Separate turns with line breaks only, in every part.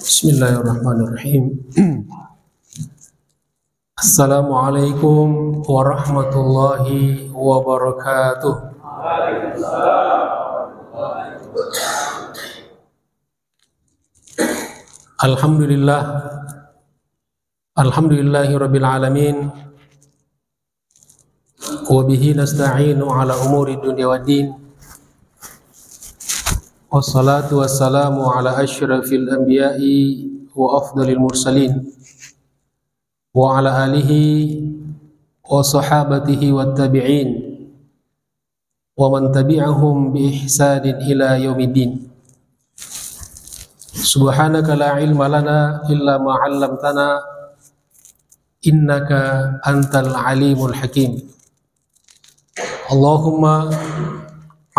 Bismillahirrahmanirrahim. Assalamualaikum warahmatullahi wabarakatuh. Alhamdulillah. Alhamdulillahi rabbil alamin. Wa bihi nasta'inu ala umuri dunya waddin. Wassalatu wassalamu ala asyrafil anbiya'i wa afdalil mursalin wa ala alihi wa sahabatihi wat tabi'in wa man tabi'ahum bi ihsanin ila yaumiddin. Subhanaka la ilma lana illa ma 'allamtana innaka antal alimul hakim. Allahumma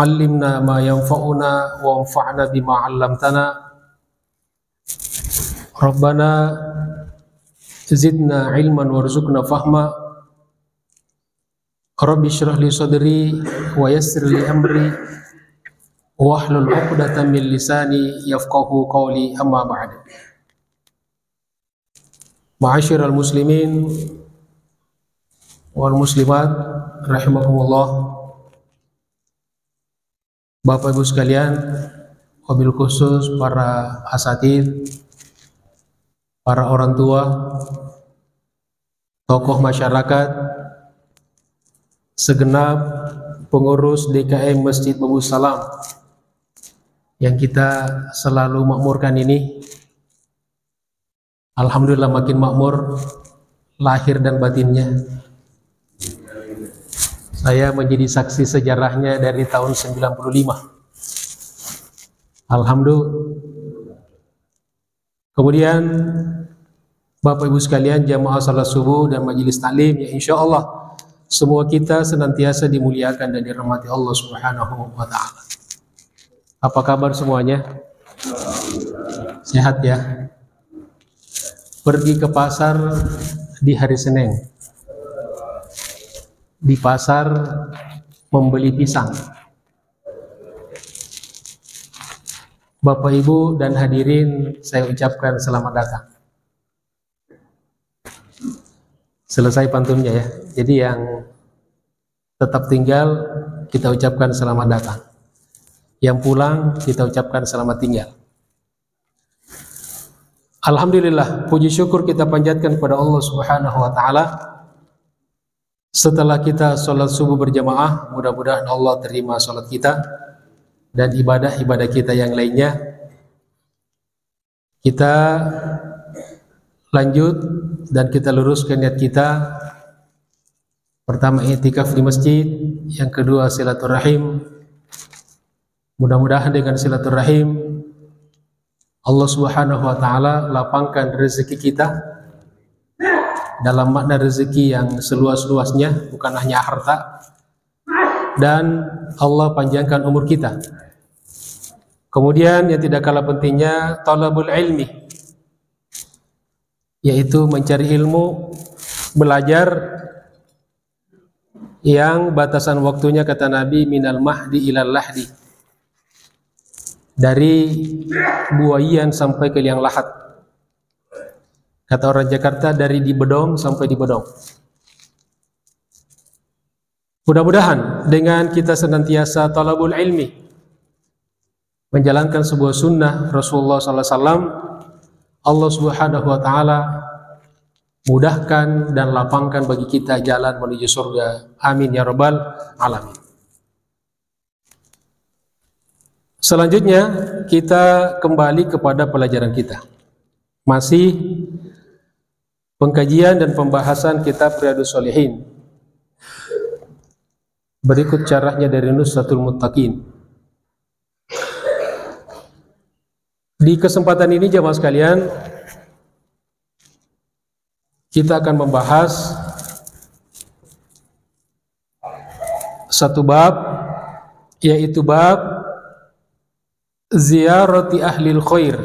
allimna ma yanfa'una wa anfa'na bima 'allamtana. Rabbana zidna ilman warzuqna fahma. Rabbi shrah li sadri wa yassir li amri wahlul 'uqdatam min lisani yafqahu qawli, amma ba'd. Ma'asyiral muslimin wal muslimat rahimakumullah. Bapak Ibu sekalian, wabil khusus para asatidz, para orang tua, tokoh masyarakat, segenap pengurus DKM Masjid Babu Salam yang kita selalu makmurkan ini. Alhamdulillah makin makmur lahir dan batinnya. Saya menjadi saksi sejarahnya dari tahun 95. Alhamdulillah. Kemudian Bapak Ibu sekalian, jamaah salat subuh dan majelis taklim, ya insya Allah semua kita senantiasa dimuliakan dan dirahmati Allah Subhanahu wa ta'ala. Apa kabar semuanya? Sehat ya? Pergi ke pasar di hari Senin, di pasar membeli pisang. Bapak Ibu dan hadirin, saya ucapkan selamat datang. Selesai pantunnya ya. Jadi yang tetap tinggal kita ucapkan selamat datang. Yang pulang kita ucapkan selamat tinggal. Alhamdulillah, puji syukur kita panjatkan kepada Allah Subhanahu wa ta'ala. Setelah kita sholat subuh berjamaah, mudah-mudahan Allah terima sholat kita dan ibadah-ibadah kita yang lainnya. Kita lanjut dan kita luruskan niat kita. Pertama, i'tikaf di masjid. Yang kedua, silaturahim. Mudah-mudahan dengan silaturahim Allah Subhanahu wa ta'ala lapangkan rezeki kita dalam makna rezeki yang seluas-luasnya, bukan hanya harta, dan Allah panjangkan umur kita. Kemudian yang tidak kalah pentingnya, talabul ilmi, yaitu mencari ilmu, belajar yang batasan waktunya, kata Nabi, minal mahdi ilal lahdi, dari buayan sampai ke liang lahat. Kata orang Jakarta, dari di bedong sampai di bedong. Mudah-mudahan dengan kita senantiasa talabul ilmi, menjalankan sebuah sunnah Rasulullah SAW, Allah Subhanahu wa ta'ala mudahkan dan lapangkan bagi kita jalan menuju surga. Amin ya rabbal alamin. Selanjutnya kita kembali kepada pelajaran kita. Masih pengkajian dan pembahasan kitab Riyadhus Shalihin. Berikut caranya dari Nusratul Muttaqin. Di kesempatan ini jamaah sekalian, kita akan membahas satu bab, yaitu bab ziyarati ahlil khair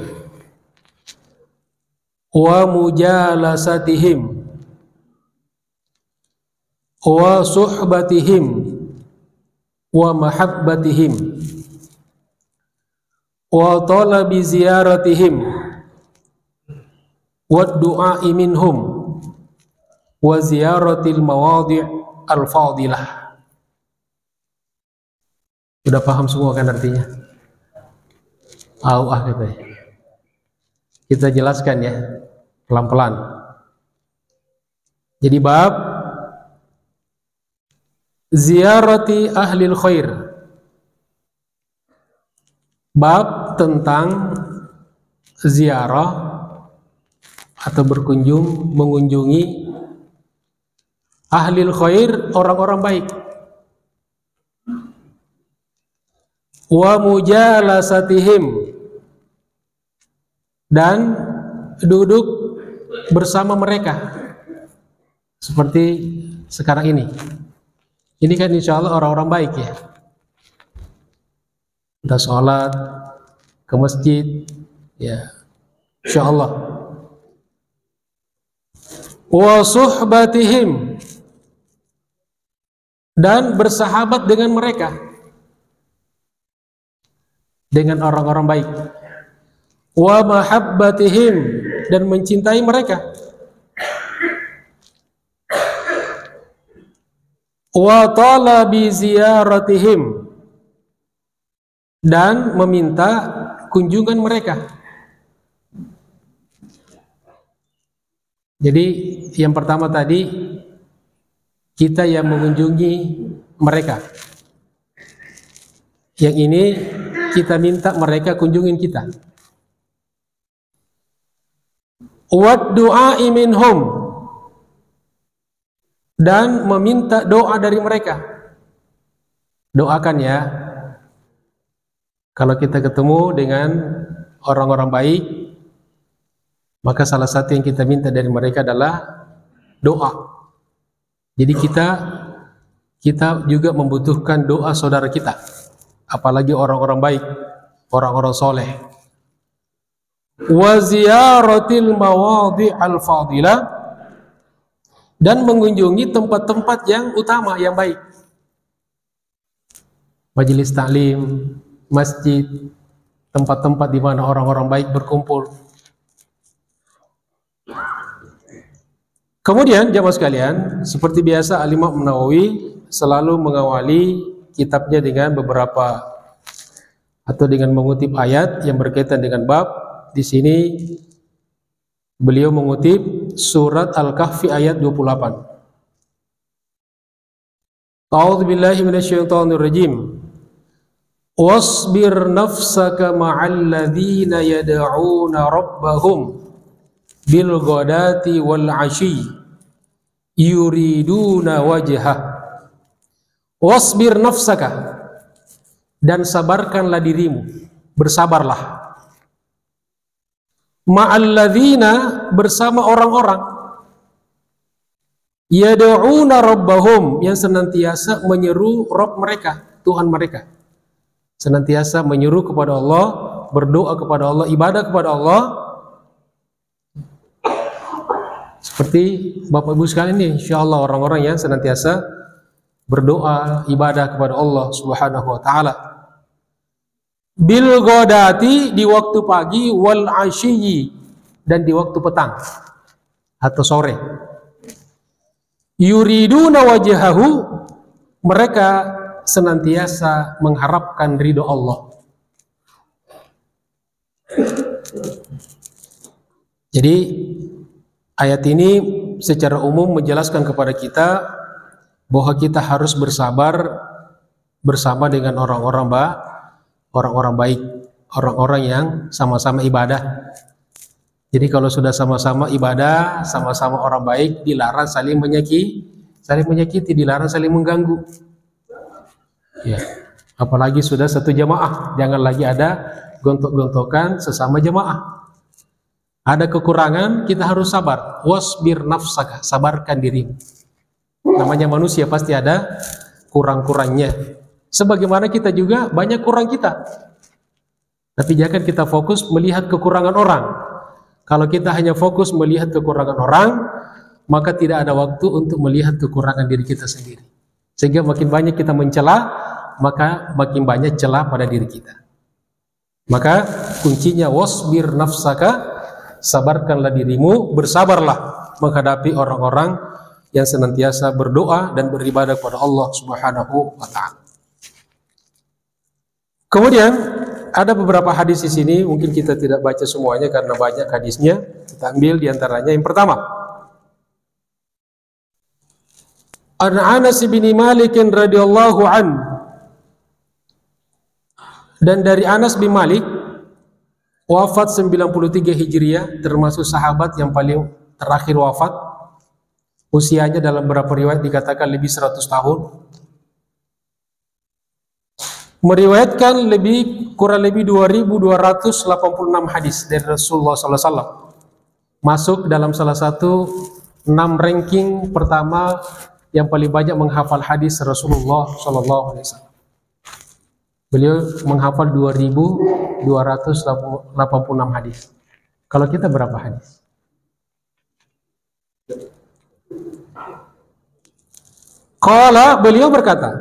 wa mujalasatihim wa suhbatihim wa mahabbatihim wa talabi ziyaratihim wad du'a'i minhum wa ziyaratil mawadhi' al-fadilah. Sudah paham semua kan artinya? Katanya. Kita jelaskan ya, pelan-pelan. Jadi bab ziyarati ahlil khair. Bab tentang ziarah atau berkunjung, mengunjungi ahlil khair, orang-orang baik. Wa mujalasatihim, dan duduk bersama mereka seperti sekarang ini. Ini kan insya Allah orang-orang baik ya. Udah sholat ke masjid ya, insya Allah. Wa suhbatihim, dan bersahabat dengan mereka, dengan orang-orang baik. Wa mahabbatihim, dan mencintai mereka. Wa talabi ziyaratihim, dan meminta kunjungan mereka. Jadi yang pertama tadi, kita yang mengunjungi mereka. Yang ini kita minta mereka kunjungin kita. Wad du'a'i minhum, dan meminta doa dari mereka. Doakan ya. Kalau kita ketemu dengan orang-orang baik, maka salah satu yang kita minta dari mereka adalah doa. Jadi kita juga membutuhkan doa saudara kita, apalagi orang-orang baik, orang-orang soleh. Wa ziyaratil mawadhi' al-fadilah, dan mengunjungi tempat-tempat yang utama, yang baik. Majelis taklim, masjid, tempat-tempat di mana orang-orang baik berkumpul. Kemudian jamaah sekalian, seperti biasa Al-Imam Nawawi selalu mengawali kitabnya dengan beberapa atau dengan mengutip ayat yang berkaitan dengan bab. Di sini beliau mengutip surat Al-Kahfi ayat 28. A'udzu billahi minasyaitonir rajim. Wasbir nafsaka ma'al ladzina yad'una rabbahum bil ghadati wal 'ashyi yuriduna wajhah. Wasbir nafsaka, dan sabarkanlah dirimu, bersabarlah. Ma'alladzina, bersama orang-orang, yad'una rabbahum, yang senantiasa menyeru Rabb mereka, Tuhan mereka. Senantiasa menyeru kepada Allah, berdoa kepada Allah, ibadah kepada Allah. Seperti Bapak Ibu sekalian ini, insyaallah orang-orang yang senantiasa berdoa, ibadah kepada Allah Subhanahu wa taala. Bil ghadati, di waktu pagi, wal 'ashyi, dan di waktu petang atau sore. Yuriduna wajhahu, mereka senantiasa mengharapkan ridho Allah. Jadi ayat ini secara umum menjelaskan kepada kita bahwa kita harus bersabar bersama dengan orang-orang baik, orang-orang yang sama-sama ibadah. Jadi kalau sudah sama-sama ibadah, sama-sama orang baik, dilarang saling menyakiti, dilarang saling mengganggu. Ya, apalagi sudah satu jamaah, jangan lagi ada gontok-gontokan sesama jamaah. Ada kekurangan, kita harus sabar. Wasbir nafsaka, sabarkan dirimu. Namanya manusia pasti ada kurang-kurangnya. Sebagaimana kita juga banyak kurang kita. Tapi jangan kita fokus melihat kekurangan orang. Kalau kita hanya fokus melihat kekurangan orang, maka tidak ada waktu untuk melihat kekurangan diri kita sendiri. Sehingga makin banyak kita mencela, maka makin banyak celah pada diri kita. Maka kuncinya wasbir nafsaka, sabarkanlah dirimu, bersabarlah menghadapi orang-orang yang senantiasa berdoa dan beribadah kepada Allah Subhanahu wa taala. Kemudian ada beberapa hadis di sini, mungkin kita tidak baca semuanya karena banyak hadisnya. Kita ambil di antaranya yang pertama. An Anas bin Malik radhiyallahu an, dan dari Anas bin Malik, wafat 93 Hijriah, termasuk sahabat yang paling terakhir wafat. Usianya dalam beberapa riwayat dikatakan lebih 100 tahun. Meriwayatkan kurang lebih 2286 hadis dari Rasulullah SAW. Masuk dalam salah satu 6 ranking pertama yang paling banyak menghafal hadis Rasulullah SAW. Beliau menghafal 2286 hadis. Kalau kita berapa hadis? Qala, beliau berkata,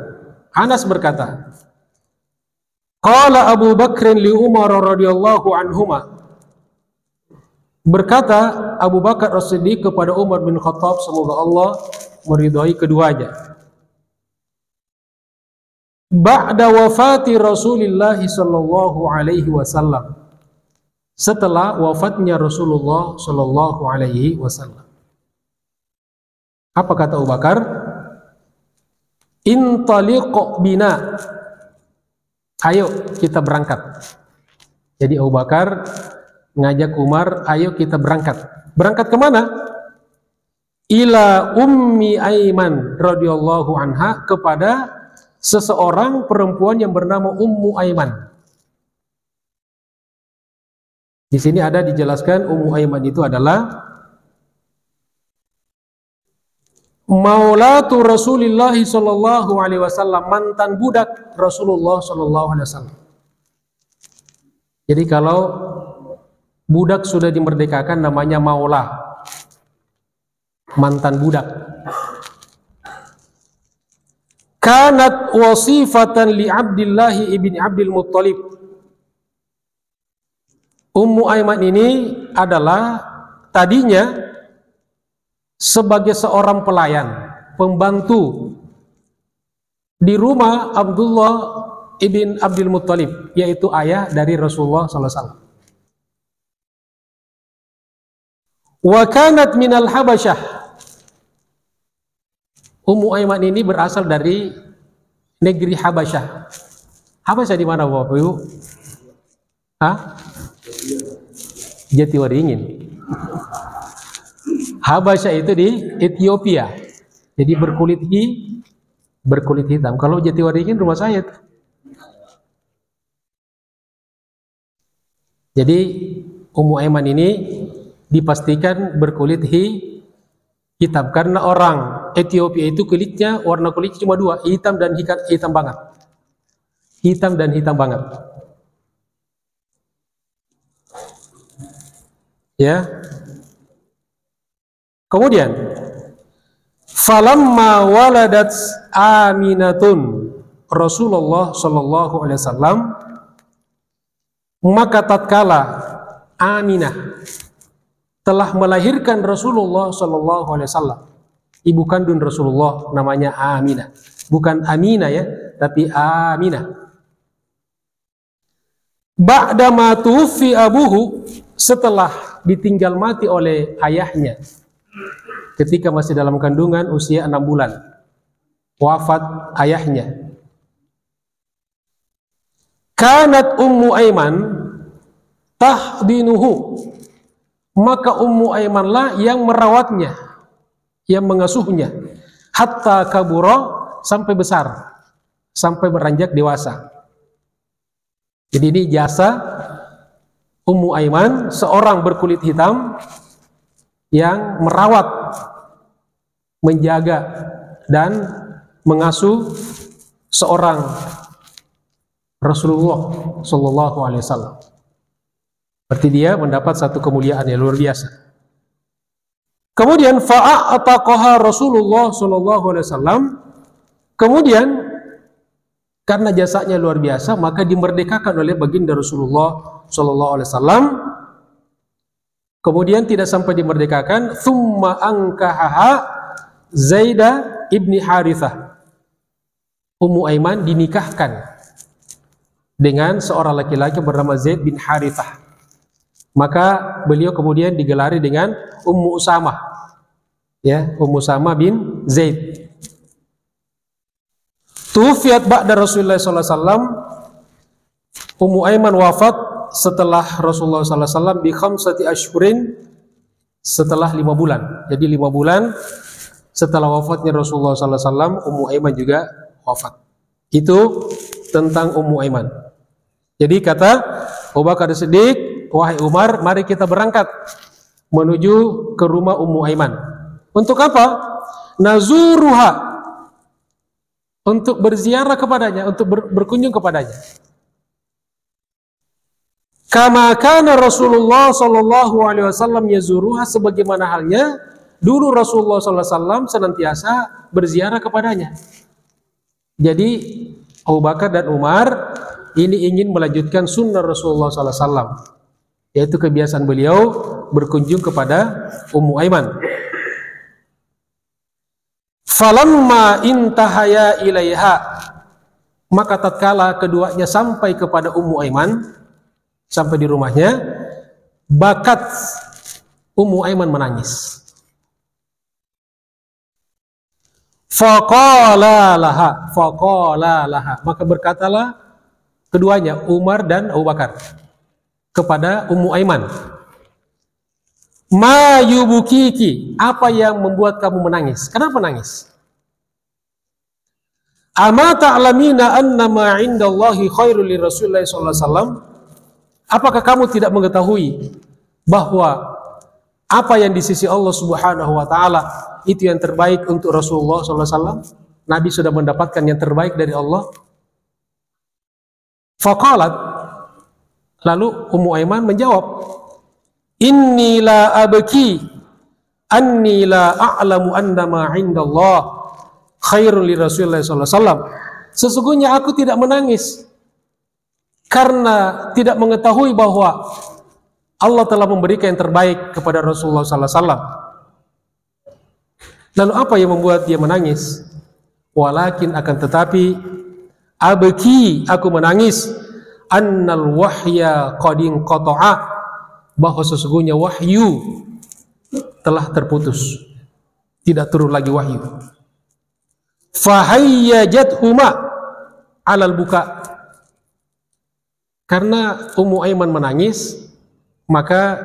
Anas berkata, Qala Abu Bakr li Umar radhiyallahu anhuma. Berkata Abu Bakar As-Siddiq kepada Umar bin Khattab, semoga Allah meridhai keduanya. Ba'da wafati Rasulullah sallallahu alaihi wasallam. Setelah wafatnya Rasulullah sallallahu alaihi wasallam. Apa kata Abu Bakar? Intaliq bina. Ayo kita berangkat. Jadi Abu Bakar ngajak Umar, ayo kita berangkat. Berangkat kemana? Ila Ummi Aiman radhiyallahu anha, kepada seseorang perempuan yang bernama Ummu Aiman. Di sini ada dijelaskan Ummu Aiman itu adalah maulatu Rasulullah sallallahu alaihi wasallam, mantan budak Rasulullah sallallahu alaihi wasallam. Jadi kalau budak sudah dimerdekakan namanya maula, mantan budak. Kanat wasifatan li Abdillah ibn Abdul Muttalib. Ummu Aiman ini adalah tadinya sebagai seorang pelayan, pembantu di rumah Abdullah ibn Abdul Muttalib, yaitu ayah dari Rasulullah SAW. Wa kanat minal Habasyah. Ummu Aiman ini berasal dari negeri Habasyah. Habasyah di mana Bapak Ibu? Hah? Jatiwaringin. Habasyah itu di Ethiopia. Jadi berkulit hitam. Kalau Jatiwaringin rumah saya tuh. Jadi Ummu Aiman ini dipastikan berkulit hitam karena orang Ethiopia itu warna kulitnya cuma dua, hitam dan hitam banget. Hitam dan hitam banget. Ya. Kemudian falamma waladat Aminatun Rasulullah sallallahu alaihi wasallam, maka tatkala Aminah telah melahirkan Rasulullah sallallahu alaihi wasallam, ibu kandung Rasulullah namanya Aminah, bukan Aminah ya, tapi Aminah. Ba'da ma tuwfi abuhu, setelah ditinggal mati oleh ayahnya ketika masih dalam kandungan usia 6 bulan, wafat ayahnya. Kanat Ummu Aiman tahdinuhu, maka Ummu Aiman lah yang merawatnya, yang mengasuhnya, hatta kabura, sampai besar, sampai beranjak dewasa. Jadi ini jasa Ummu Aiman, seorang berkulit hitam yang merawat, menjaga dan mengasuh seorang Rasulullah sallallahu alaihi wasallam. Berarti dia mendapat satu kemuliaan yang luar biasa. Kemudian fa'ataqaha Rasulullah sallallahu alaihi wasallam. Kemudian karena jasanya luar biasa, maka dimerdekakan oleh baginda Rasulullah sallallahu alaihi wasallam. Kemudian tidak sampai dimerdekakan, thumma angkahaha Zaidah ibni Harithah. Ummu Aiman dinikahkan dengan seorang laki-laki bernama Zaid bin Harithah. Maka beliau kemudian digelari dengan Ummu Usamah. Ya, Ummu Usamah bin Zaid. Tufiat ba'da Rasulullah sallallahu alaihi wasallam. Ummu Aiman wafat setelah Rasulullah sallallahu alaihi wasallam bi khamsati ashhurin, setelah 5 bulan. Jadi 5 bulan setelah wafatnya Rasulullah sallallahu alaihi wasallam, Ummu Aiman juga wafat. Itu tentang Ummu Aiman. Jadi kata Abu Bakar Siddiq, wahai Umar, mari kita berangkat menuju ke rumah Ummu Aiman. Untuk apa? Nazuruha, untuk berziarah kepadanya, untuk berkunjung kepadanya. Kama kana Rasulullah sallallahu alaihi wasallam yazuruha, sebagaimana halnya dulu Rasulullah sallallahu alaihi wasallam senantiasa berziarah kepadanya. Jadi Abu Bakar dan Umar ini ingin melanjutkan sunnah Rasulullah sallallahu alaihi wasallam, yaitu kebiasaan beliau berkunjung kepada Ummu Aiman. Falamma intahaya ilaiha, maka tatkala keduanya sampai kepada Ummu Aiman, sampai di rumahnya, bakat Ummu Aiman menangis. Faqala laha, maka berkatalah keduanya, Umar dan Abu Bakar, kepada Ummu Aiman, ma yubukiki, apa yang membuat kamu menangis? Kenapa menangis? Ama ta'lamina anna ma 'indallahi khairul li Rasulillah sallallahu alaihi wasallam, apakah kamu tidak mengetahui bahwa apa yang di sisi Allah Subhanahu wa taala itu yang terbaik untuk Rasulullah sallallahu alaihi wasallam? Nabi sudah mendapatkan yang terbaik dari Allah. Faqalat, lalu Ummu Aiman menjawab, inni la abki anni la a'lamu anna ma 'indallah khairul li Rasulillah sallallahu alaihi wasallam. Sesungguhnya aku tidak menangis karena tidak mengetahui bahwa Allah telah memberikan yang terbaik kepada Rasulullah sallallahu alaihi wasallam. Lalu apa yang membuat dia menangis? Walakin, akan tetapi, abki, aku menangis, annal wahya qad inqata'a, bahwa sesungguhnya wahyu telah terputus, tidak turun lagi wahyu. Fahayyajathuma 'alal buka, karena Ummu Aiman menangis, maka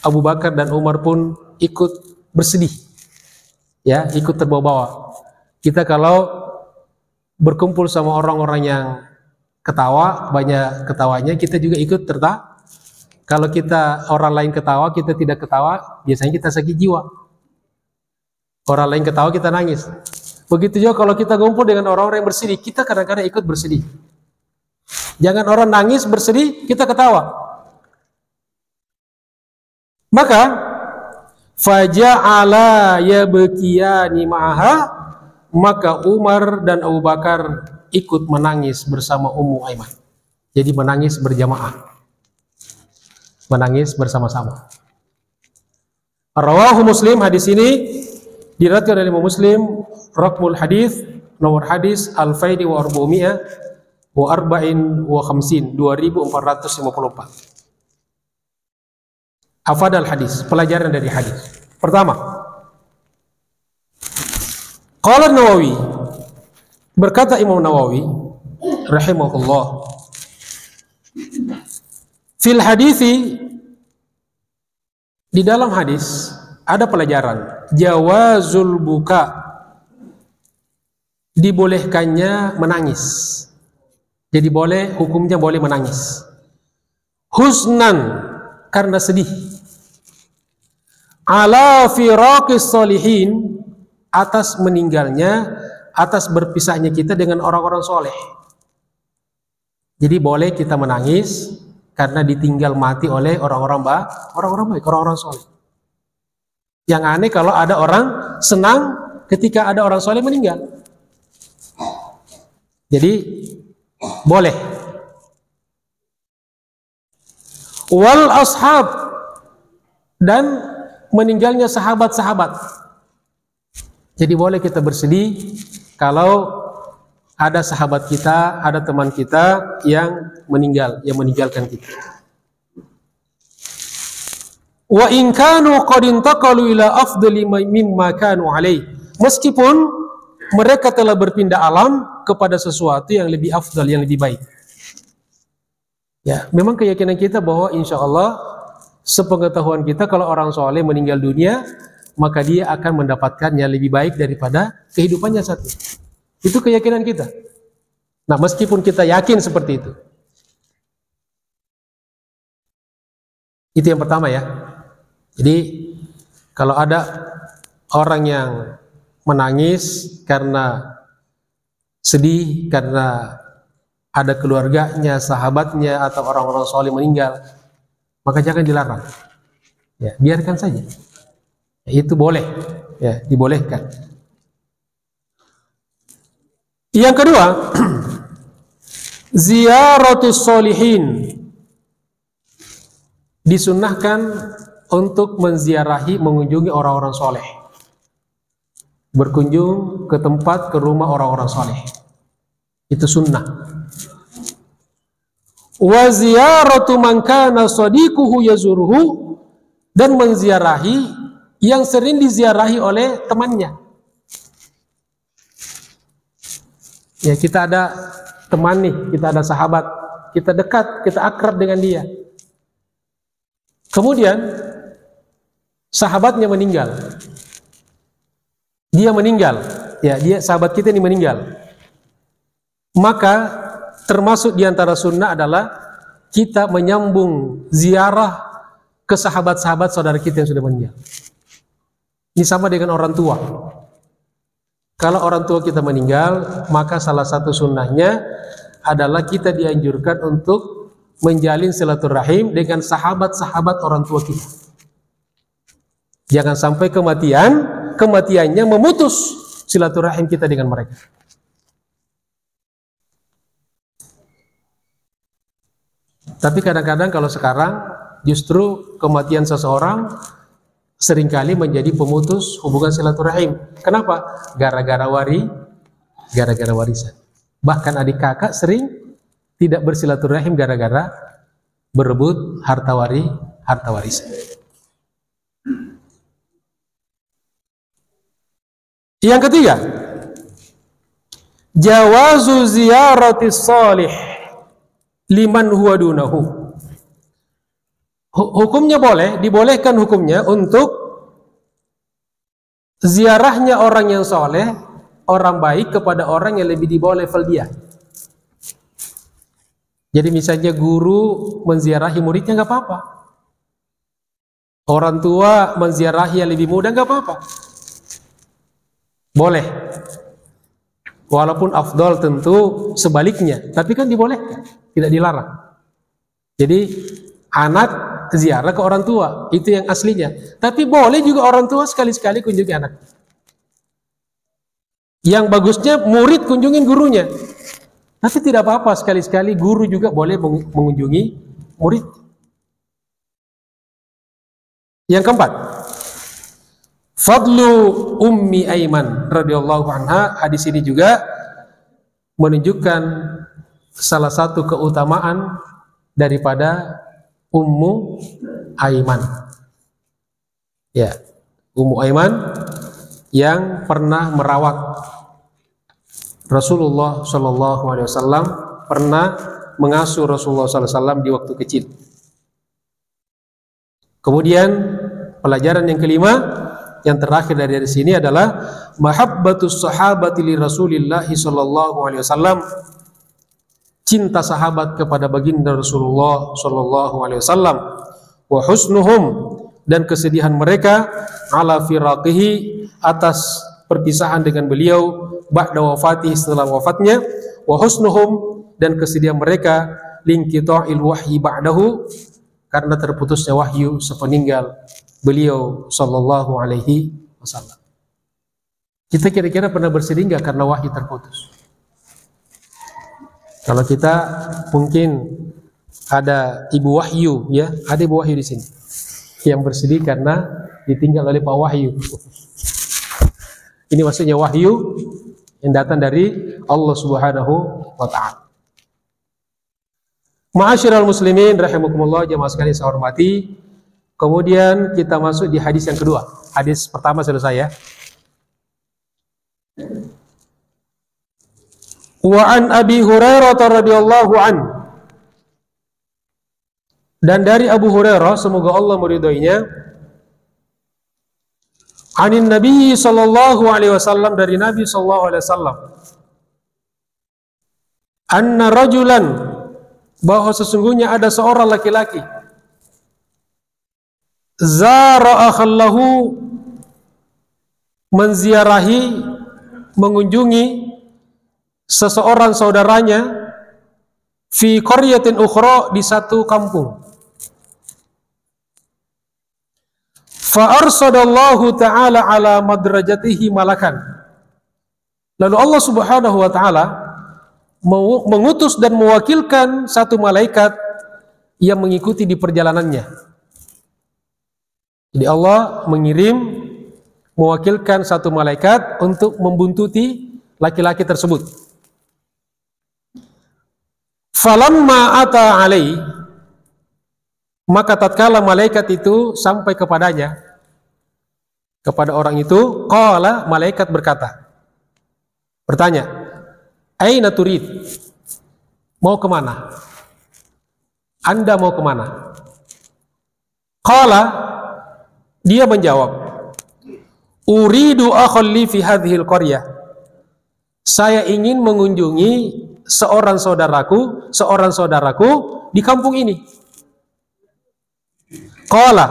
Abu Bakar dan Umar pun ikut bersedih, ya, ikut terbawa-bawa. Kita kalau berkumpul sama orang-orang yang ketawa, banyak ketawanya, kita juga ikut tertawa. Kalau kita orang lain ketawa, kita tidak ketawa, biasanya kita sakit jiwa. Orang lain ketawa, kita nangis. Begitu juga kalau kita kumpul dengan orang-orang yang bersedih, kita kadang-kadang ikut bersedih. Jangan orang nangis bersedih, kita ketawa. Maka faja'ala yabkiyani ma'aha, maka Umar dan Abu Bakar ikut menangis bersama Ummu Aiman. Jadi menangis berjamaah, menangis bersama-sama. Rawahu Muslim, hadis ini diriwayatkan oleh Imam Muslim, raqmul hadis, nomor hadis al-faidi wa arba'umiyah wa arba'in wa khamsin, 2454. Afadal hadis, pelajaran dari hadis. Pertama, qala Nawawi, berkata Imam Nawawi rahimahullah, fil hadisi, di dalam hadis ada pelajaran jawazul buka, dibolehkannya menangis. Jadi boleh, hukumnya boleh menangis. Husnan, karena sedih. Ala firaqis solihin, atas meninggalnya, atas berpisahnya kita dengan orang-orang soleh. Jadi boleh kita menangis karena ditinggal mati oleh orang-orang baik, orang-orang soleh. Yang aneh kalau ada orang senang ketika ada orang soleh meninggal. Jadi boleh. Wal ashab, dan meninggalnya sahabat-sahabat. Jadi boleh kita bersedih kalau ada sahabat kita, ada teman kita yang meninggal, yang meninggalkan kita. Wa in kanu qad intaqalu ila afdali mimma kanu alaih. Meskipun mereka telah berpindah alam kepada sesuatu yang lebih afdal, yang lebih baik. Ya, memang keyakinan kita bahwa insya Allah, sepengetahuan kita, kalau orang soleh meninggal dunia, maka dia akan mendapatkannya lebih baik daripada kehidupannya saat ini. Itu keyakinan kita. Nah, meskipun kita yakin seperti itu. Itu yang pertama ya. Jadi, kalau ada orang yang menangis karena sedih, karena ada keluarganya, sahabatnya, atau orang-orang soleh meninggal, maka jangan dilarang. Ya, biarkan saja. Ya, itu boleh, ya, dibolehkan. Yang kedua, ziyaratus solihin. Disunnahkan untuk menziarahi, mengunjungi orang-orang soleh. Berkunjung ke tempat, ke rumah orang-orang soleh. Itu sunnah. Wa ziyaratu man kana sadiquhu yazuruhu, dan menziarahi yang sering diziarahi oleh temannya. Ya, kita ada teman nih, kita ada sahabat, kita dekat, kita akrab dengan dia. Kemudian sahabatnya meninggal. Dia meninggal. Ya, dia sahabat kita ini meninggal. Maka termasuk di antara sunnah adalah kita menyambung ziarah ke sahabat-sahabat saudara kita yang sudah meninggal. Ini sama dengan orang tua. Kalau orang tua kita meninggal, maka salah satu sunnahnya adalah kita dianjurkan untuk menjalin silaturahim dengan sahabat-sahabat orang tua kita. Jangan sampai kematiannya memutus silaturahim kita dengan mereka. Tapi kadang-kadang kalau sekarang justru kematian seseorang seringkali menjadi pemutus hubungan silaturahim. Kenapa? Gara-gara warisan. Bahkan adik kakak sering tidak bersilaturahim gara-gara berebut harta warisan. Yang ketiga, jawazu ziyarati shalih liman huwa dunahu. Hukumnya boleh, dibolehkan hukumnya untuk ziarahnya orang yang soleh, orang baik kepada orang yang lebih di bawah level dia. Jadi misalnya guru menziarahi muridnya nggak apa-apa. Orang tua menziarahi yang lebih muda nggak apa-apa. Boleh. Walaupun afdol tentu sebaliknya, tapi kan dibolehkan, tidak dilarang. Jadi anak ziarah ke orang tua, itu yang aslinya. Tapi boleh juga orang tua sekali-sekali kunjungi anak. Yang bagusnya murid kunjungin gurunya. Tapi tidak apa-apa, sekali-sekali guru juga boleh mengunjungi murid. Yang keempat, fadlu Ummi Aiman radhiyallahu anha. Hadis ini juga menunjukkan salah satu keutamaan daripada Ummu Aiman. Ya, Ummu Aiman yang pernah merawat Rasulullah Shallallahu Alaihi Wasallam, pernah mengasuh Rasulullah Sallallahu Alaihi Wasallam di waktu kecil. Kemudian pelajaran yang kelima, yang terakhir dari sini adalah mahabbatus sahabati li Rasulillah Shallallahu Alaihi Wasallam. Cinta sahabat kepada baginda Rasulullah Shallallahu Alaihi Wasallam, wa husnuhum, dan kesedihan mereka ala firaqihi, atas perpisahan dengan beliau, ba'da wafatihi, setelah wafatnya, wa husnuhum, dan kesedihan mereka linqita'il wahyi ba'dahu, karena terputusnya wahyu sepeninggal beliau Shallallahu Alaihi Wasallam. Kita kira-kira pernah bersedih nggak karena wahyu terputus? Kalau kita mungkin ada ibu wahyu, ya, ada ibu wahyu di sini. Yang bersedih karena ditinggal oleh Pak Wahyu. Ini maksudnya wahyu yang datang dari Allah Subhanahu wa ta'ala. Ma'asyiral muslimin rahimakumullah, jemaah sekalian saya hormati. Kemudian kita masuk di hadis yang kedua. Hadis pertama selesai ya. Wa an Abi Hurairah radhiyallahu an. Dan dari Abu Hurairah, semoga Allah meridhoinya, anin Nabi sallallahu alaihi wasallam, dari Nabi sallallahu alaihi wasallam, anna rajulan, bahwa sesungguhnya ada seorang laki-laki, zara akhallahu, menziarahi, mengunjungi seseorang saudaranya, fi qaryatin ukhra, di satu kampung. Fa arsadallahu ta'ala ala madrajatihi malakan. Lalu Allah Subhanahu wa ta'ala mengutus dan mewakilkan satu malaikat yang mengikuti di perjalanannya. Jadi Allah mewakilkan satu malaikat untuk membuntuti laki-laki tersebut. Falamma ata alai, maka tatkala malaikat itu sampai kepadanya, kepada orang itu, qala, malaikat bertanya, aina turid, mau kemana? Anda mau kemana? Qala, dia menjawab, uridu akhalli fi hadhil qaryah, saya ingin mengunjungi seorang saudaraku di kampung ini. Qala,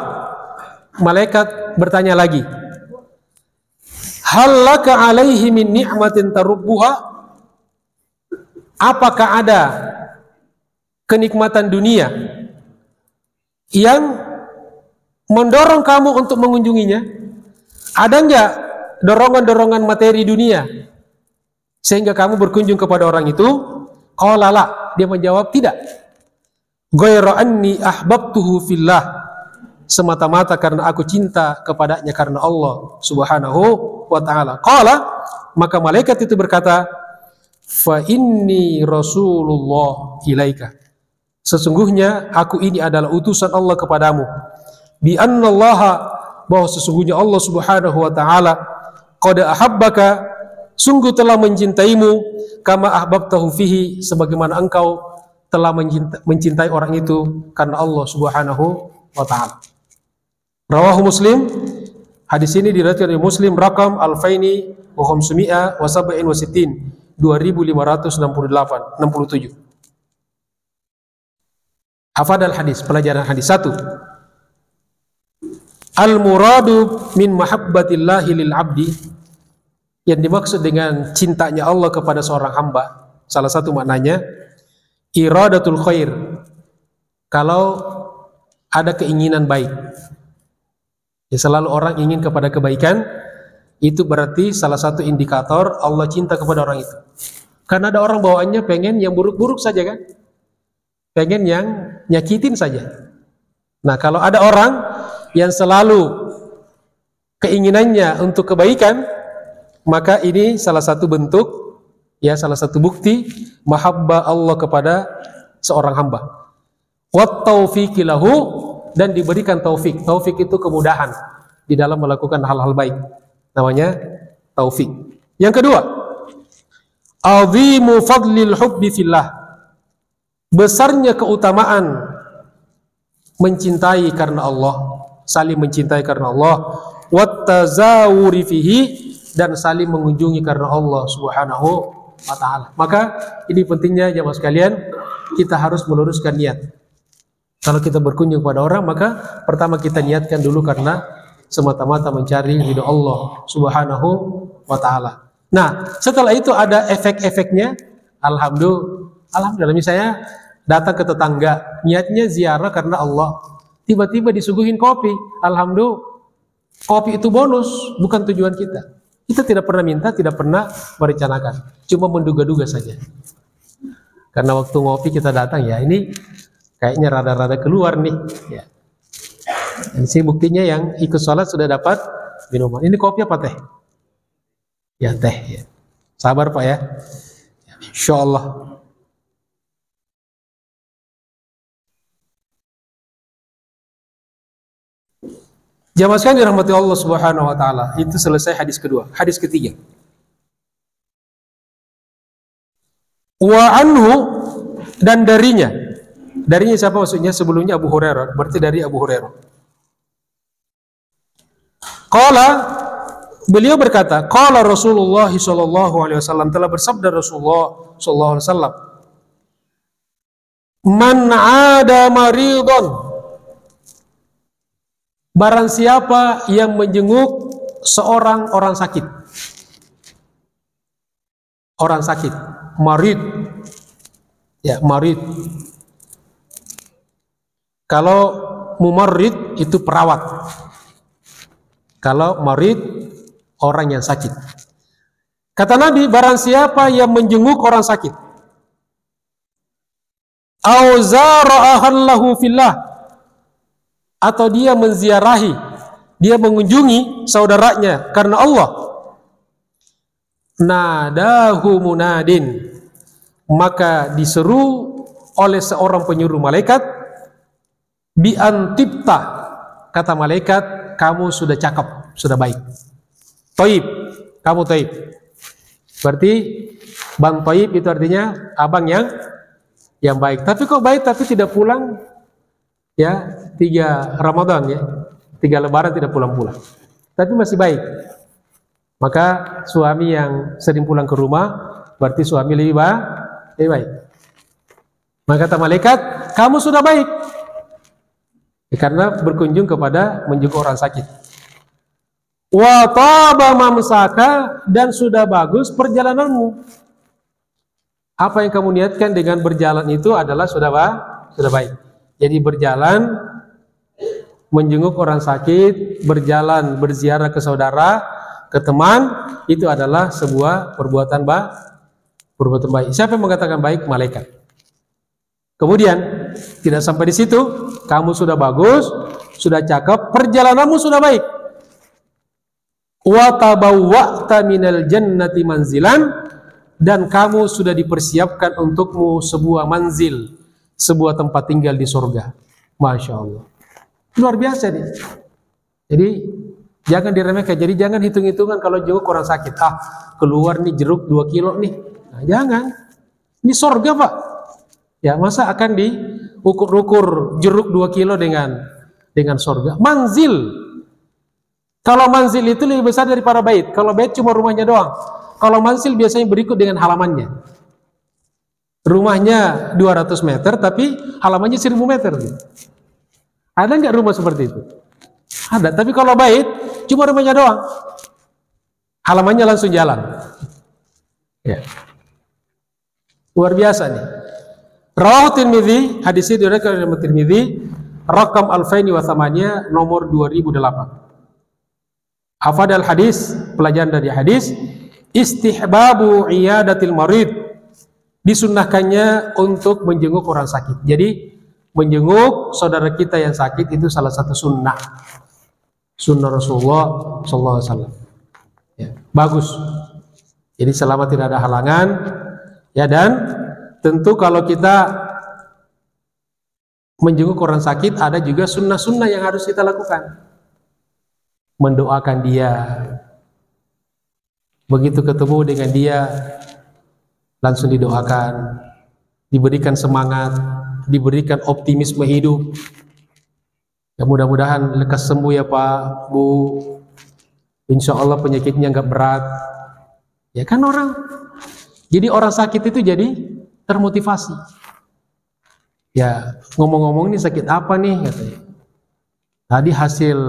malaikat bertanya lagi, hal laka alaihi min ni'matin tarubbuha, apakah ada kenikmatan dunia yang mendorong kamu untuk mengunjunginya? Ada enggak dorongan-dorongan materi dunia sehingga kamu berkunjung kepada orang itu? Qala la, dia menjawab tidak. Ghairu anni ahbabtuhu fillah, semata-mata karena aku cinta kepadanya karena Allah Subhanahu wa ta'ala. Qala, maka malaikat itu berkata, fa inni rasulullah ilaika, sesungguhnya aku ini adalah utusan Allah kepadamu. Bi annallaha, bahwa sesungguhnya Allah Subhanahu wa ta'ala qad ahabbaka, sungguh telah mencintaimu, kama ahbabtahu fihi, sebagaimana engkau telah mencintai orang itu karena Allah Subhanahu wa ta'ala. Rawahu Muslim, hadis ini diriwayatkan oleh Muslim, rakam Alfaini wa khamsumi'a wa sab'in wa sittin, 2567. Hafadal hadis, pelajaran hadis 1. Al-muradu min mahabbatillahi lil abdi, yang dimaksud dengan cintanya Allah kepada seorang hamba, salah satu maknanya iradatul khair, kalau ada keinginan baik. Ya, selalu orang ingin kepada kebaikan, itu berarti salah satu indikator Allah cinta kepada orang itu. Karena ada orang bawaannya pengen yang buruk-buruk saja kan, pengen yang nyakitin saja. Nah, kalau ada orang yang selalu keinginannya untuk kebaikan, maka ini salah satu bentuk, ya, salah satu bukti mahabbah Allah kepada seorang hamba. Wat taufiqi lahu, dan diberikan taufik. Taufik itu kemudahan di dalam melakukan hal-hal baik, namanya taufik. Yang kedua, azimu fadlil hubbi fillah, besarnya keutamaan mencintai karena Allah, saling mencintai karena Allah, wat tazawuri fihi, dan saling mengunjungi karena Allah Subhanahu wa ta'ala. Maka ini pentingnya jemaah sekalian, kita harus meluruskan niat. Kalau kita berkunjung pada orang, maka pertama kita niatkan dulu karena semata-mata mencari ridho Allah Subhanahu wa ta'ala. Nah, setelah itu ada efek-efeknya. Alhamdulillah, misalnya datang ke tetangga, niatnya ziarah karena Allah, tiba-tiba disuguhin kopi. Alhamdulillah, kopi itu bonus, bukan tujuan kita. Kita tidak pernah minta, tidak pernah merencanakan, cuma menduga-duga saja. Karena waktu ngopi kita datang, ya ini kayaknya rada-rada keluar nih, ya. Ini sih buktinya yang ikut sholat sudah dapat minuman. Ini kopi apa teh? Ya teh. Ya. Sabar Pak ya. Insya Allah. Jamaah sekalian dirahmati Allah Subhanahu wa taala. Itu selesai hadis kedua. Hadis ketiga. Wa anhu, dan darinya. Darinya siapa maksudnya? Sebelumnya Abu Hurairah, berarti dari Abu Hurairah. Qala, beliau berkata, qala Rasulullah sallallahu alaihi wasallam, telah bersabda Rasulullah sallallahu alaihi wasallam, man 'ada maridon, barang siapa yang menjenguk seorang orang sakit. Orang sakit, marid. Ya, marid. Kalau mumarrid itu perawat. Kalau marid orang yang sakit. Kata Nabi, barang siapa yang menjenguk orang sakit, au zara'ahallahu fillah, atau dia menziarahi, dia mengunjungi saudaranya karena Allah, nadahu munadin, maka diseru oleh seorang penyuruh malaikat, bi antibta, kata malaikat, kamu sudah cakep, sudah baik. Toib, kamu toib. Berarti bang toib itu artinya abang yang baik. Tapi kok baik tapi tidak pulang? Ya, 3 Ramadan ya, 3 Lebaran tidak pulang-pulang. Tapi masih baik. Maka suami yang sering pulang ke rumah, berarti suami lebih baik. Maka kata malaikat, kamu sudah baik. Karena berkunjung kepada menjenguk orang sakit. Wa taba mamsaka, dan sudah bagus perjalananmu. Apa yang kamu niatkan dengan berjalan itu adalah sudah baik. Jadi berjalan menjenguk orang sakit, berjalan berziarah ke saudara, ke teman, itu adalah sebuah perbuatan baik. Siapa yang mengatakan baik? Malaikat. Kemudian tidak sampai di situ, kamu sudah bagus, sudah cakep, perjalananmu sudah baik. Wa tabawwa'ta minal jannati manzilan, dan kamu sudah dipersiapkan untukmu sebuah manzil, sebuah tempat tinggal di surga. Masya Allah, luar biasa nih. Jadi jangan diremehkan. Jadi jangan hitung-hitungan kalau jenguk orang sakit. Keluar nih jeruk 2 kilo nih. Nah, jangan. Ini surga Pak. Ya, masa akan diukur-ukur jeruk 2 kilo dengan surga? Manzil. Kalau manzil itu lebih besar daripada bait. Kalau bait cuma rumahnya doang. Kalau manzil biasanya berikut dengan halamannya. Rumahnya 200 meter tapi halamannya 1000 meter. Ada nggak rumah seperti itu? Ada. Tapi kalau bait cuma rumahnya doang. Halamannya langsung jalan. Ya. Luar biasa nih. Rawahu Tirmidzi, hadis ini diriwayatkan oleh Tirmidzi, rakam alfaini wa thamaniyah, nomor 2008. Hafadal hadis, pelajaran dari hadis, istihbabu iyadatil marid, disunnahkannya untuk menjenguk orang sakit. Jadi menjenguk saudara kita yang sakit itu salah satu sunnah Rasulullah SAW. Ya, bagus. Jadi selama tidak ada halangan, ya, dan tentu kalau kita menjenguk orang sakit ada juga sunnah-sunnah yang harus kita lakukan. Mendoakan dia. Begitu ketemu dengan dia, langsung didoakan, diberikan semangat, diberikan optimisme hidup. Ya, mudah-mudahan lekas sembuh ya Pak, Bu. Insya Allah penyakitnya nggak berat. Ya kan jadi orang sakit itu jadi termotivasi. Ya, ngomong-ngomong nih sakit apa nih katanya. Tadi hasil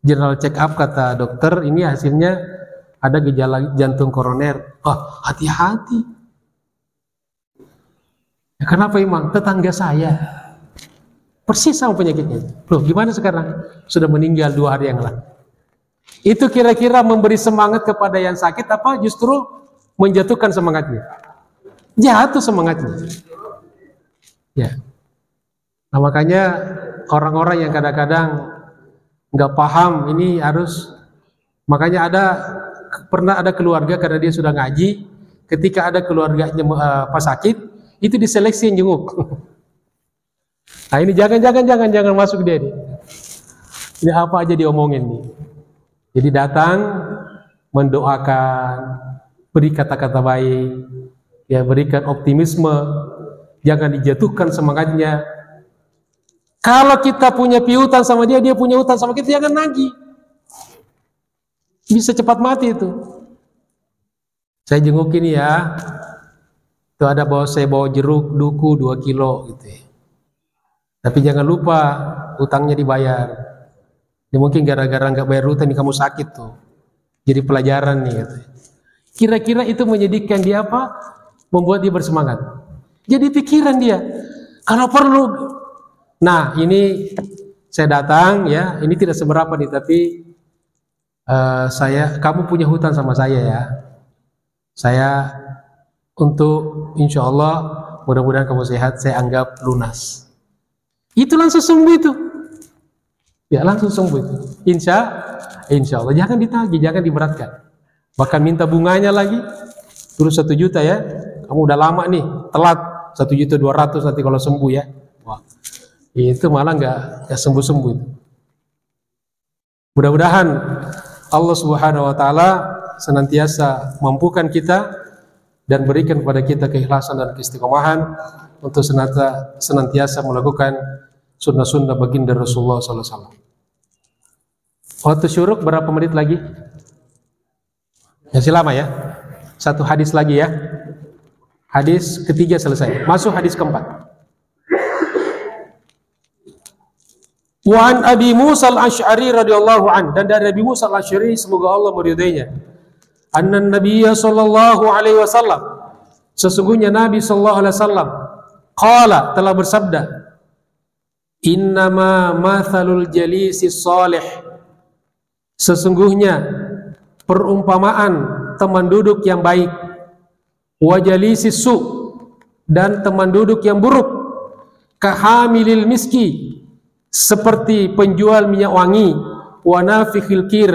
general check up kata dokter, ini hasilnya ada gejala jantung koroner. Hati-hati. Ya, kenapa Imam? Tetangga saya persis sama penyakitnya. Loh, gimana sekarang? Sudah meninggal 2 hari yang lalu. Itu kira-kira memberi semangat kepada yang sakit apa justru menjatuhkan semangatnya? Jatuh semangatnya. Ya. Nah, makanya orang-orang yang kadang-kadang nggak paham ini harus, makanya pernah ada keluarga karena dia sudah ngaji, ketika ada keluarganya pas sakit itu diseleksi yang jenguk. Nah ini jangan masuk dia nih. Ini apa aja diomongin nih. Jadi datang mendoakan, beri kata-kata baik, ya berikan optimisme, jangan dijatuhkan semangatnya. Kalau kita punya piutang sama dia, dia punya utang sama kita, jangan nagih. Bisa cepat mati itu. Saya jengukin ya. Itu ada saya bawa jeruk duku 2 kilo gitu ya. Tapi jangan lupa utangnya dibayar. Ini mungkin gara-gara nggak bayar utang kamu sakit tuh. Jadi pelajaran nih gitu. Kira-kira itu menjadikan dia apa? Membuat dia bersemangat. Jadi pikiran dia. Kalau perlu. Nah ini saya datang ya. Ini tidak seberapa nih, tapi kamu punya hutang sama saya ya. Saya untuk insya Allah mudah-mudahan kamu sehat, saya anggap lunas. Itu langsung sembuh itu. Ya langsung sembuh itu. Insya Allah jangan ditagih, jangan diberatkan. Bahkan minta bunganya lagi. Dulu 1 juta ya. Kamu udah lama nih telat 1.200.000 nanti kalau sembuh ya. Wah, itu malah nggak sembuh-sembuh itu. Mudah-mudahan Allah Subhanahu wa taala senantiasa mampukan kita dan berikan kepada kita keikhlasan dan keistiqomahan untuk senantiasa melakukan sunnah-sunnah baginda Rasulullah SAW. Waktu syuruk berapa menit lagi? Masih lama ya. 1 hadis lagi ya. Hadis ketiga selesai. Masuk hadis keempat. Wa an Abi Musa al-Asy'ari radhiyallahu an, dan dari Abi Musa al-Asy'ari semoga Allah meridainya. Anna Nabiyya sallallahu alaihi wasallam, sesungguhnya Nabi sallallahu alaihi wasallam qala, telah bersabda, innama mathalul jalisi salih, sesungguhnya perumpamaan teman duduk yang baik, wa jalisi su, dan teman duduk yang buruk, kahamilil miski, seperti penjual minyak wangi, wa nafikhil kir,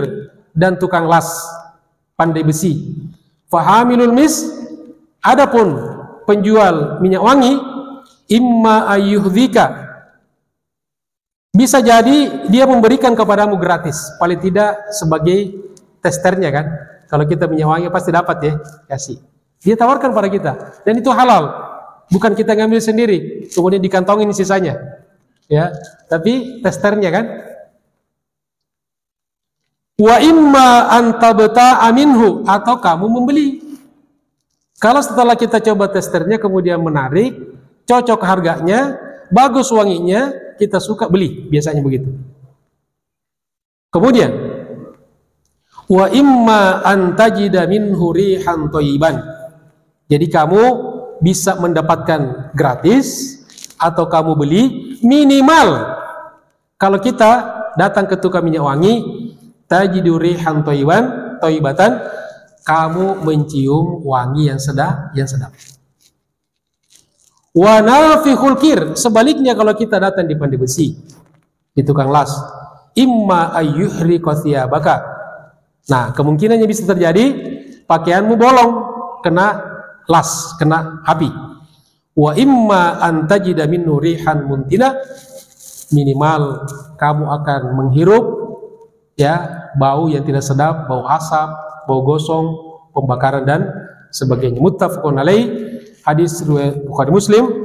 dan tukang las pandai besi. Fahamilul mis, adapun penjual minyak wangi, imma ayyuhdhika, bisa jadi dia memberikan kepadamu gratis, paling tidak sebagai testernya kan. Kalau kita minyak wangi pasti dapat ya, kasih. Dia tawarkan pada kita, dan itu halal, bukan kita ngambil sendiri kemudian dikantongin sisanya ya, tapi testernya kan. Wa imma antabta aminhu, atau kamu membeli. Kalau setelah kita coba testernya kemudian menarik, cocok harganya, bagus wanginya, kita suka beli, biasanya begitu. Kemudian wa imma antajida minhu rihan thayyiban, jadi kamu bisa mendapatkan gratis atau kamu beli, minimal kalau kita datang ke tukang minyak wangi, tajidu rihan thayyibatan, kamu mencium wangi yang sedap. Wa nafikhul kir, sebaliknya kalau kita datang di pandai besi, di tukang las, imma ayyuhriqa thiyabaka, nah kemungkinannya bisa terjadi pakaianmu bolong, kena las, kena api. Wa imma antajida minhu rihan muntina, minimal kamu akan menghirup ya bau yang tidak sedap, bau asap, bau gosong, pembakaran dan sebagainya. Muttafaqun alaih, hadis riwayat Bukhari Muslim.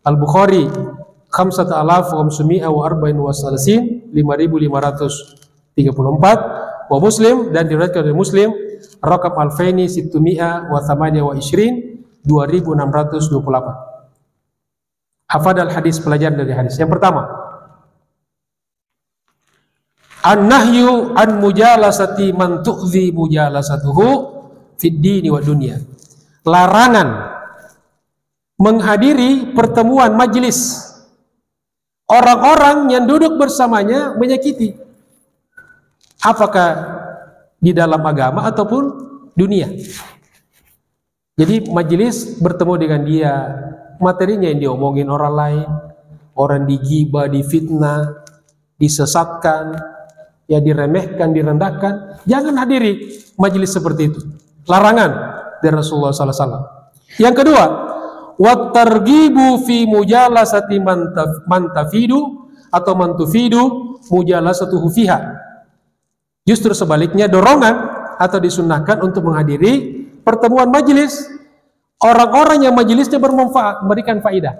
Al-Bukhari 5534, 5534, wa Muslim, dan diriwayatkan dari Muslim rakam alfaini situmi'a wa thamania wa ishrin, 2628. Hafadal hadis, pelajaran dari hadis. Yang pertama, an-nahyu an mujalasati man tu'dhi mujalasatuhu fid dini wa dunya. Larangan menghadiri pertemuan majelis orang-orang yang duduk bersamanya menyakiti, apakah di dalam agama ataupun dunia. Jadi majelis bertemu dengan dia, materinya yang diomongin orang lain, orang digibah, difitnah, disesatkan, ya diremehkan, direndahkan, jangan hadiri majelis seperti itu. Larangan dari Rasulullah SAW. Yang kedua, wat targhibu fi mujalasati man tafidu atau man tufidu mujalasatuhu fiha. Justru sebaliknya, dorongan atau disunnahkan untuk menghadiri pertemuan majelis orang-orang yang majelisnya bermanfaat, memberikan faidah.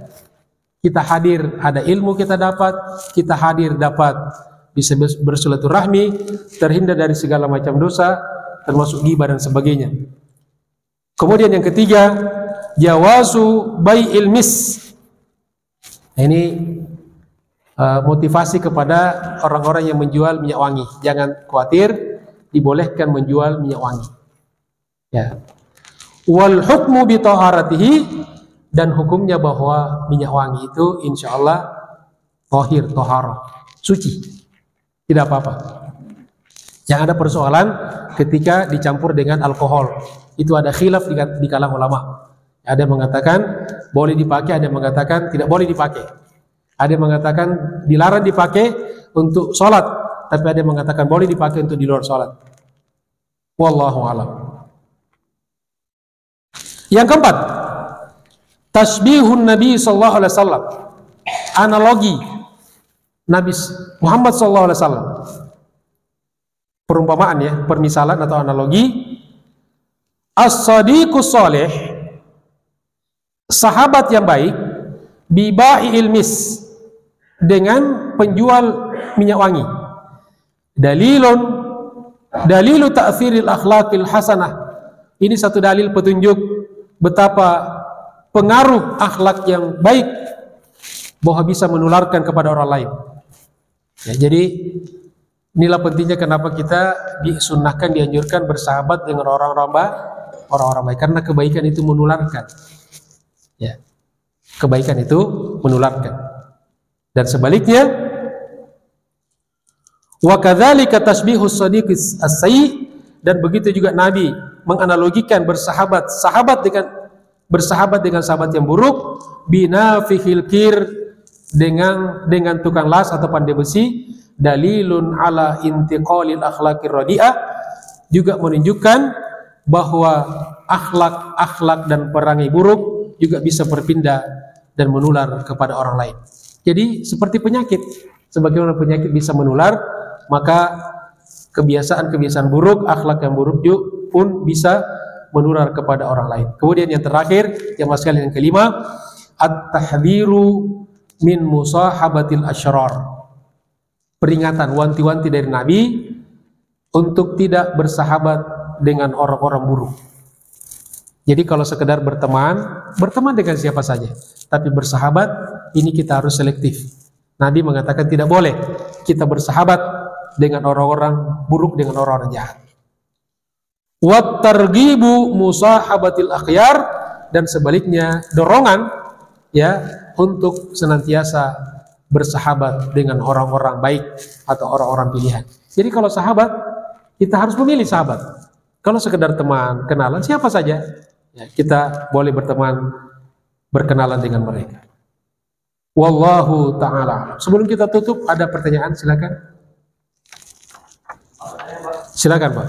Kita hadir, ada ilmu kita dapat, kita hadir dapat bisa bersilaturahmi, terhindar dari segala macam dosa, termasuk ghibah dan sebagainya. Kemudian yang ketiga, jawazu bai'il mis. Ini motivasi kepada orang-orang yang menjual minyak wangi. Jangan khawatir, dibolehkan menjual minyak wangi. Ya. Wal hukmu bi taharatihi, dan hukumnya bahwa minyak wangi itu insya Allah tahir, taharah, suci, tidak apa-apa. Yang ada persoalan ketika dicampur dengan alkohol. Itu ada khilaf di kalangan ulama. Ada yang mengatakan boleh dipakai, ada yang mengatakan tidak boleh dipakai. Ada yang mengatakan dilarang dipakai untuk sholat, tapi ada yang mengatakan boleh dipakai untuk di luar sholat. Wallahu a'lam. Yang keempat, tasbihun Nabi sallallahu alaihi wasallam. Analogi Nabi Muhammad sallallahu alaihi wasallam. Perumpamaan ya, permisalan atau analogi. As-sadiqus salih, sahabat yang baik, bibai ilmis, dengan penjual minyak wangi. Dalilu ta'thiril akhlaqil hasanah. Ini satu dalil petunjuk betapa pengaruh akhlak yang baik bahwa bisa menularkan kepada orang lain. Ya, jadi inilah pentingnya kenapa kita disunnahkan, dianjurkan bersahabat dengan orang-orang baik, karena kebaikan itu menularkan. Ya, kebaikan itu menularkan. Dan sebaliknya, wa kadzalika tasbihus shadiqis as-sayyi, dan begitu juga Nabi menganalogikan bersahabat dengan sahabat yang buruk, binafihil kir, dengan tukang las atau pandai besi, dalilun ala intiqalil akhlaqir radi'ah, juga menunjukkan bahwa akhlak dan perangai buruk juga bisa berpindah dan menular kepada orang lain. Jadi seperti penyakit, sebagaimana penyakit bisa menular, maka kebiasaan buruk, akhlak yang buruk pun bisa menular kepada orang lain. Kemudian yang terakhir, yang sekalian yang kelima, at-tahdhiru min musahabatil asyrar. Peringatan, wanti-wanti dari Nabi untuk tidak bersahabat dengan orang-orang buruk. Jadi kalau sekedar berteman dengan siapa saja, tapi bersahabat ini kita harus selektif. Nabi mengatakan tidak boleh kita bersahabat dengan orang-orang buruk, dengan orang-orang jahat. Wat targhibu musahabatil akhyar, dan sebaliknya dorongan ya untuk senantiasa bersahabat dengan orang-orang baik atau orang-orang pilihan. Jadi kalau sahabat, kita harus memilih sahabat. Kalau sekedar teman, kenalan siapa saja, ya, kita boleh berteman, berkenalan dengan mereka. Wallahu ta'ala. Sebelum kita tutup, ada pertanyaan, silakan. Silakan Pak.